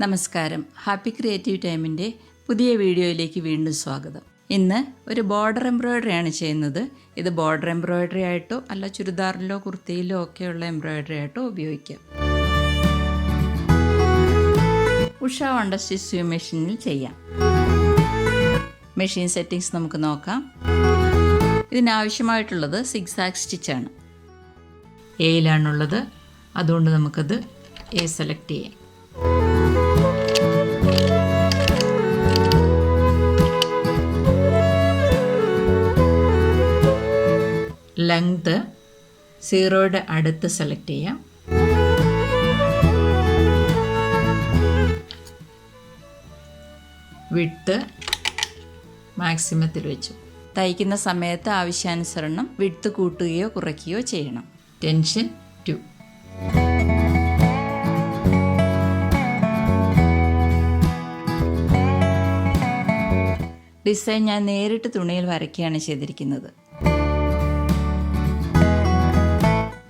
നമസ്കാരം. Happy creative ടൈമിൻ്റെ പുതിയ വീഡിയോയിലേക്ക് വീണ്ടും സ്വാഗതം. ഇന്ന് ഒരു ബോർഡർ എംബ്രോയിഡറി ആണ് ചെയ്യുന്നത്. ഇത് ബോർഡർ എംബ്രോയിഡറി ആയിട്ടോ അല്ല ചുരിദാറിലോ കുർത്തിയിലോ ഒക്കെയുള്ള എംബ്രോയിഡറി ആയിട്ടോ ഉപയോഗിക്കാം. ഉഷ സ്റ്റിച്ച് സ്യൂം മെഷീനിൽ ചെയ്യാം. മെഷീൻ സെറ്റിങ്സ് നമുക്ക് നോക്കാം. ഇതിനാവശ്യമായിട്ടുള്ളത് സിഗ്സാഗ് സ്റ്റിച്ചാണ്. എയിലാണുള്ളത്, അതുകൊണ്ട് നമുക്കത് എ സെലക്ട് ചെയ്യാം. ലെങ്ത് 0യുടെ അടുത്ത് സെലക്ട് ചെയ്യാം. വിഡ്ത്ത് മാക്സിമത്തിൽ വെച്ചു. തയ്ക്കുന്ന സമയത്ത് ആവശ്യാനുസരണം വിഡ്ത്ത് കൂട്ടുകയോ കുറയ്ക്കുകയോ ചെയ്യണം. ടെൻഷൻ 2. ഡിസൈൻ ഞാൻ നേരിട്ട് തുണിയിൽ വരയ്ക്കുകയാണ് ചെയ്തിരിക്കുന്നത്.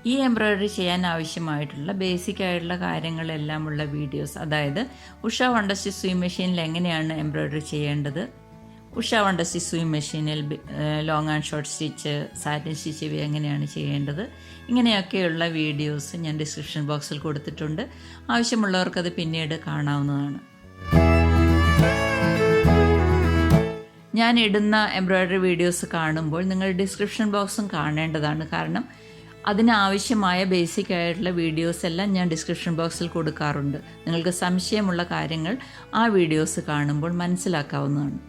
ഈ എംബ്രോയിഡറി ചെയ്യാൻ ആവശ്യമായിട്ടുള്ള ബേസിക് ആയിട്ടുള്ള കാര്യങ്ങളെല്ലാം ഉള്ള വീഡിയോസ്, അതായത് ഉഷ സ്റ്റിച്ച് സ്യൂം മെഷീനിൽ എങ്ങനെയാണ് എംബ്രോയിഡറി ചെയ്യേണ്ടത്, ഉഷ സ്റ്റിച്ച് സ്യൂം മെഷീനിൽ long and short stitch, satin stitch ഇവ എങ്ങനെയാണ് ചെയ്യേണ്ടത്, ഇങ്ങനെയൊക്കെയുള്ള വീഡിയോസ് ഞാൻ ഡിസ്ക്രിപ്ഷൻ ബോക്സിൽ കൊടുത്തിട്ടുണ്ട്. ആവശ്യമുള്ളവർക്കത് പിന്നീട് കാണാവുന്നതാണ്. ഞാൻ ഇടുന്ന എംബ്രോയിഡറി വീഡിയോസ് കാണുമ്പോൾ നിങ്ങൾ ഡിസ്ക്രിപ്ഷൻ ബോക്സും കാണേണ്ടതാണ്. കാരണം അതിനാവശ്യമായ ബേസിക് ആയിട്ടുള്ള വീഡിയോസ് എല്ലാം ഞാൻ ഡിസ്ക്രിപ്ഷൻ ബോക്സിൽ കൊടുക്കാറുണ്ട്. നിങ്ങൾക്ക് സംശയമുള്ള കാര്യങ്ങൾ ആ വീഡിയോസ് കാണുമ്പോൾ മനസ്സിലാക്കാവുന്നതാണ്.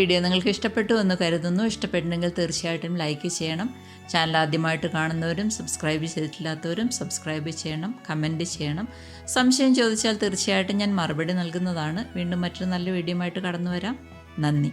വീഡിയോ നിങ്ങൾക്ക് ഇഷ്ടപ്പെട്ടു എന്ന് കരുതുന്നു. ഇഷ്ടപ്പെട്ടുണ്ടെങ്കിൽ തീർച്ചയായിട്ടും ലൈക്ക് ചെയ്യണം. ചാനൽ ആദ്യമായിട്ട് കാണുന്നവരും സബ്സ്ക്രൈബ് ചെയ്തിട്ടില്ലാത്തവരും സബ്സ്ക്രൈബ് ചെയ്യണം, കമൻറ്റ് ചെയ്യണം. സംശയം ചോദിച്ചാൽ തീർച്ചയായിട്ടും ഞാൻ മറുപടി നൽകുന്നതാണ്. വീണ്ടും മറ്റൊരു നല്ല വീഡിയോ ആയിട്ട് കടന്നു വരാം. നന്ദി.